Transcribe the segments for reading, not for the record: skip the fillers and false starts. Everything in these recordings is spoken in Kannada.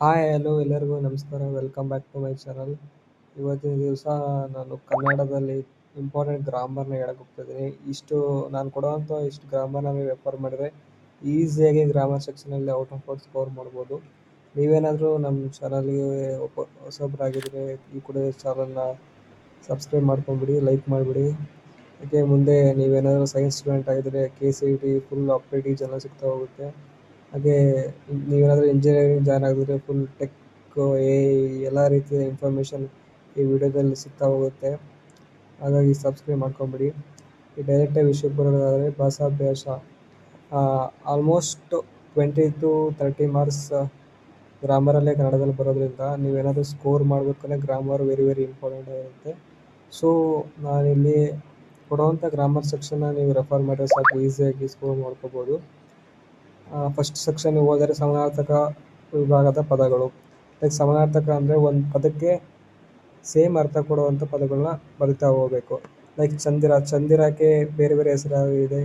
ಹಾಯ್ ಹಲೋ ಎಲ್ಲರಿಗೂ ನಮಸ್ಕಾರ. Welcome back to my channel. ಇವತ್ತಿನ ದಿವಸ ನಾನು ಕನ್ನಡದಲ್ಲಿ ಇಂಪಾರ್ಟೆಂಟ್ ಗ್ರಾಮರ್ನ ಹೇಳಕ್ಕೆ ಹೋಗ್ತಿದ್ದೀನಿ. ನಾನು ಕೊಡುವಂಥ ಇಷ್ಟು ಗ್ರಾಮರ್ನ ನೀವು ರೆಫರ್ ಮಾಡಿದರೆ ಈಸಿಯಾಗಿ ಗ್ರಾಮರ್ ಸೆಕ್ಷನಲ್ಲಿ ಔಟ್ ಆಫ್ ಔಟ್ ಸ್ಕೋರ್ ಮಾಡ್ಬೋದು. ನೀವೇನಾದರೂ ನಮ್ಮ ಚಾನಲ್ಗೆ ಹೊಸಬ್ರಾಗಿದ್ದರೆ ಈ ಕೂಡ ಚಾನಲ್ನ ಸಬ್ಸ್ಕ್ರೈಬ್ ಮಾಡ್ಕೊಂಬಿಡಿ, ಲೈಕ್ ಮಾಡಿಬಿಡಿ. ಯಾಕೆ ಮುಂದೆ ನೀವೇನಾದರೂ ಸೈನ್ಸ್ ಸ್ಟೂಡೆಂಟ್ ಆಗಿದ್ದರೆ KCET ಫುಲ್ ಅಪ್ಡೇಟ್ ಎಲ್ಲ ಸಿಗ್ತಾ ಹೋಗುತ್ತೆ. ಹಾಗೆ ನೀವೇನಾದರೂ ಇಂಜಿನಿಯರಿಂಗ್ ಜಾಯ್ನ್ ಆಗಿದ್ರೆ ಫುಲ್ ಟೆಕ್ ಎಲ್ಲ ರೀತಿಯ ಇನ್ಫಾರ್ಮೇಷನ್ ಈ ವಿಡಿಯೋದಲ್ಲಿ ಸಿಗ್ತಾ ಹೋಗುತ್ತೆ. ಹಾಗಾಗಿ ಸಬ್ಸ್ಕ್ರೈಬ್ ಮಾಡ್ಕೊಂಬಿಡಿ. ಈ ಡೈರೆಕ್ಟಾಗಿ ವಿಷಯಕ್ಕೆ ಬರೋದಾದರೆ ಭಾಷಾಭ್ಯಾಸ ಆಲ್ಮೋಸ್ಟ್ 20 to 30 ಮಾರ್ಕ್ಸ್ ಗ್ರಾಮರಲ್ಲೇ ಕನ್ನಡದಲ್ಲಿ ಬರೋದ್ರಿಂದ ನೀವೇನಾದರೂ ಸ್ಕೋರ್ ಮಾಡಬೇಕಂದ್ರೆ ಗ್ರಾಮರ್ ವೆರಿ ವೆರಿ ಇಂಪಾರ್ಟೆಂಟ್ ಆಗಿರುತ್ತೆ. ಸೊ ನಾನಿಲ್ಲಿ ಕೊಡುವಂಥ ಗ್ರಾಮರ್ ಸೆಕ್ಷನ್ನ ನೀವು ರೆಫರ್ ಮಾಡಿದ್ರೆ ಸಾಕು, ಈಸಿಯಾಗಿ ಸ್ಕೋರ್ ಮಾಡ್ಕೋಬೋದು. ಫಸ್ಟ್ ಸೆಕ್ಷನ್ ಹೋದರೆ ಸಮಾನಾರ್ಥಕ ವಿಭಾಗದ ಪದಗಳು. ಲೈಕ್ ಸಮಾನಾರ್ಥಕ ಅಂದರೆ ಒಂದು ಪದಕ್ಕೆ ಸೇಮ್ ಅರ್ಥ ಕೊಡುವಂಥ ಪದಗಳನ್ನ ಬರಿತಾ ಹೋಗಬೇಕು. ಲೈಕ್ ಚಂದಿರಕ್ಕೆ ಬೇರೆ ಬೇರೆ ಹೆಸರು ಇದೆ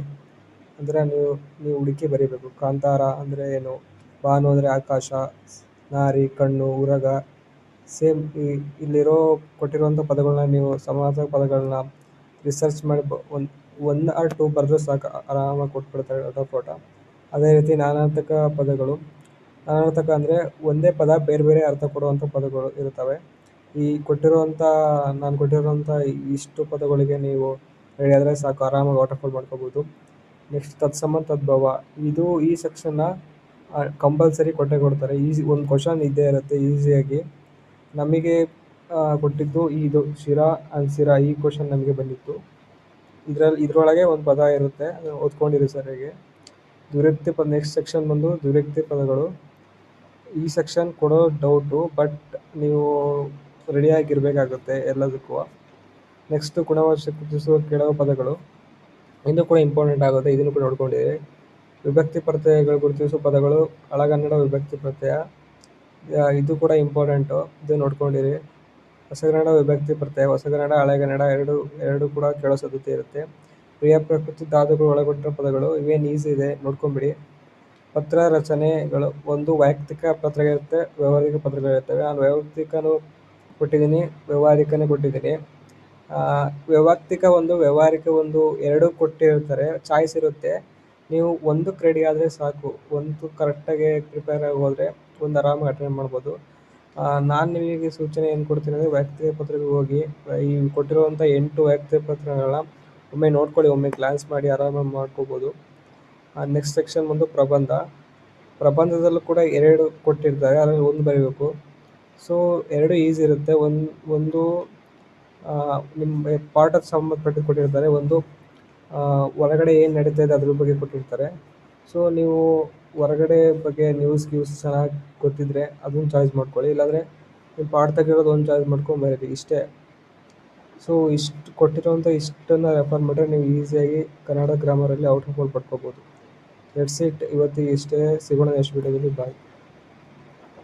ಅಂದರೆ ನೀವು ಹುಡುಕಿ ಬರೀಬೇಕು. ಕಾಂತಾರ ಅಂದರೆ ಏನು, ಭಾನು ಅಂದರೆ ಆಕಾಶ, ನಾರಿ ಕಣ್ಣು, ಉರಗ. ಸೇಮ್ ಇಲ್ಲಿರೋ ಕೊಟ್ಟಿರುವಂಥ ಪದಗಳನ್ನ ನೀವು ಸಮಾನಾರ್ಥಕ ಪದಗಳನ್ನ ರಿಸರ್ಚ್ ಮಾಡಿ ಒನ್ ಆರ್ ಟೂ ಬರೆದ್ರೆ ಸಾಕು, ಆರಾಮಾಗಿ ಕೊಟ್ಬಿಡ್ತಾರೆ ಫೋಟ. ಅದೇ ರೀತಿ ನಾನಾರ್ಥಕ ಪದಗಳು. ನಾನಾರ್ಥಕ ಅಂದರೆ ಒಂದೇ ಪದ ಬೇರೆ ಬೇರೆ ಅರ್ಥ ಕೊಡುವಂಥ ಪದಗಳು ಇರ್ತವೆ. ನಾನು ಕೊಟ್ಟಿರುವಂಥ ಇಷ್ಟು ಪದಗಳಿಗೆ ನೀವು ರೆಡಿ ಆದರೆ ಸಾಕು, ಆರಾಮಾಗಿ ವಾಟರ್ಫಾಲ್ ಮಾಡ್ಕೋಬೋದು. ನೆಕ್ಸ್ಟ್ ತತ್ಸಮ ತದ್ಭವ. ಈ ಸೆಕ್ಷನ್ನ ಕಂಪಲ್ಸರಿ ಕೊಡ್ತಾರೆ. ಒಂದು ಕ್ವಶನ್ ಇದ್ದೇ ಇರುತ್ತೆ ಈಸಿಯಾಗಿ. ನಮಗೆ ಕೊಟ್ಟಿದ್ದು ಇದು ಶಿರ ಆ್ಯಂಡ್ ಸಿರ, ಈ ಕ್ವಶನ್ ನಮಗೆ ಬಂದಿತ್ತು. ಇದರೊಳಗೆ ಒಂದು ಪದ ಇರುತ್ತೆ, ಓದ್ಕೊಂಡಿರಿ ಸರಿಯಾಗಿ. ನೆಕ್ಸ್ಟ್ ಸೆಕ್ಷನ್ ಬಂದು ದ್ವಿರಕ್ತಿ ಪದಗಳು. ಈ ಸೆಕ್ಷನ್ ಕೊಡೋ ಡೌಟು, ಬಟ್ ನೀವು ರೆಡಿಯಾಗಿರಬೇಕಾಗುತ್ತೆ ಎಲ್ಲದಕ್ಕೂ. ನೆಕ್ಸ್ಟ್ ಗುಣವಾಚಕ ಗುರುತಿಸುವ ಕೇಳುವ ಪದಗಳು, ಇದು ಕೂಡ ಇಂಪಾರ್ಟೆಂಟ್ ಆಗುತ್ತೆ, ಇದನ್ನು ಕೂಡ ನೋಡ್ಕೊಂಡಿರಿ. ವಿಭಕ್ತಿ ಪ್ರತ್ಯಯಗಳು ಗುರುತಿಸುವ ಪದಗಳು, ಹಳಗನ್ನಡ ವಿಭಕ್ತಿ ಪ್ರತ್ಯಯ, ಇದು ಕೂಡ ಇಂಪಾರ್ಟೆಂಟು, ಇದು ನೋಡ್ಕೊಂಡಿರಿ. ಹೊಸಗನ್ನಡ ವಿಭಕ್ತಿ ಪ್ರತ್ಯಯ, ಹೊಸಗನ್ನಡ ಹಳೆಗನ್ನಡ ಎರಡು ಕೂಡ ಕೇಳೋ ಸಾಧ್ಯತೆ ಇರುತ್ತೆ. ಕ್ರಿಯಾ ಪ್ರಕೃತಿ ಧಾತುಗಳು ಒಳಗೊಂಡಿರೋ ಪದಗಳು, ಇವೇನು ಈಸಿ ಇದೆ, ನೋಡ್ಕೊಂಬಿಡಿ. ಪತ್ರ ರಚನೆಗಳು, ಒಂದು ವೈಯಕ್ತಿಕ ಪತ್ರ ಇರುತ್ತೆ, ವ್ಯವಹಾರಿಕ ಪತ್ರಗಳಿರ್ತವೆ. ನಾನು ವೈಯಕ್ತಿಕನೂ ಕೊಟ್ಟಿದ್ದೀನಿ, ವ್ಯವಹಾರಿಕನೂ ಕೊಟ್ಟಿದ್ದೀನಿ. ವೈಯಕ್ತಿಕ ಒಂದು, ವ್ಯವಹಾರಿಕ ಒಂದು, ಎರಡೂ ಕೊಟ್ಟಿರ್ತಾರೆ, ಚಾಯ್ಸ್ ಇರುತ್ತೆ. ನೀವು ಒಂದಕ್ಕೆ ರೆಡಿ ಆದರೆ ಸಾಕು, ಒಂದು ಕರೆಕ್ಟಾಗಿ ಪ್ರಿಪೇರ್ ಆಗಿ ಹೋದರೆ ಒಂದು ಆರಾಮಾಗಿ ಅಟೆಂಡ್ ಮಾಡ್ಬೋದು. ನಾನು ನಿಮಗೆ ಸೂಚನೆ ಏನು ಕೊಡ್ತೀನಿ ಅಂದರೆ ವೈಯಕ್ತಿಕ ಪತ್ರಕ್ಕೆ ಹೋಗಿ ಈ ಕೊಟ್ಟಿರುವಂಥ 8 ವೈಯಕ್ತಿಕ ಪತ್ರಗಳನ್ನ ಒಮ್ಮೆ ನೋಡ್ಕೊಳ್ಳಿ, ಒಮ್ಮೆ ಗ್ಲಾನ್ಸ್ ಮಾಡಿ ಆರಾಮಾಗಿ ಮಾಡ್ಕೋಬೋದು. ನೆಕ್ಸ್ಟ್ ಸೆಕ್ಷನ್ ಬಂದು ಪ್ರಬಂಧ. ಪ್ರಬಂಧದಲ್ಲೂ ಕೂಡ 2 ಕೊಟ್ಟಿರ್ತಾರೆ, ಅದರಲ್ಲಿ ಒಂದು ಬರೀಬೇಕು. ಸೊ 2 ಈಸಿ ಇರುತ್ತೆ. ಒಂದು ನಿಮ್ಮ ಪಾಠಕ್ಕೆ ಸಂಬಂಧಪಟ್ಟು ಕೊಟ್ಟಿರ್ತಾರೆ, ಒಂದು ಹೊರಗಡೆ ಏನು ನಡೀತಾ ಇದೆ ಅದ್ರ ಬಗ್ಗೆ ಕೊಟ್ಟಿರ್ತಾರೆ. ಸೊ ನೀವು ಹೊರಗಡೆ ಬಗ್ಗೆ ನ್ಯೂಸ್ ಚೆನ್ನಾಗಿ ಗೊತ್ತಿದ್ದರೆ ಅದನ್ನು ಚಾಯ್ಸ್ ಮಾಡ್ಕೊಳ್ಳಿ, ಇಲ್ಲಾಂದರೆ ನಿಮ್ಮ ಪಾಠದಾಗಿರೋದು ಒಂದು ಚಾಯ್ಸ್ ಮಾಡ್ಕೊಂಡು ಬರೀರಿ, ಇಷ್ಟೇ. ಸೊ ಇಷ್ಟು ಕೊಟ್ಟಿರೋಂಥ ಇಷ್ಟನ್ನು ರೆಫರ್ ಮಾಡಿದ್ರೆ ನೀವು ಈಸಿಯಾಗಿ ಕನ್ನಡ ಗ್ರಾಮರಲ್ಲಿ ಔಟ್ ಆಫ್ ಔಟ್ ಪಡ್ಕೋಬೋದು. ಲೆಟ್ಸ್ ಇಟ್, ಇವತ್ತಿಗೆ ಇಷ್ಟೇ. ಸಿಗೋಣ ನೆಕ್ಸ್ಟ್ ವಿಡಿಯೋದಲ್ಲಿ. ಬಾಯ್.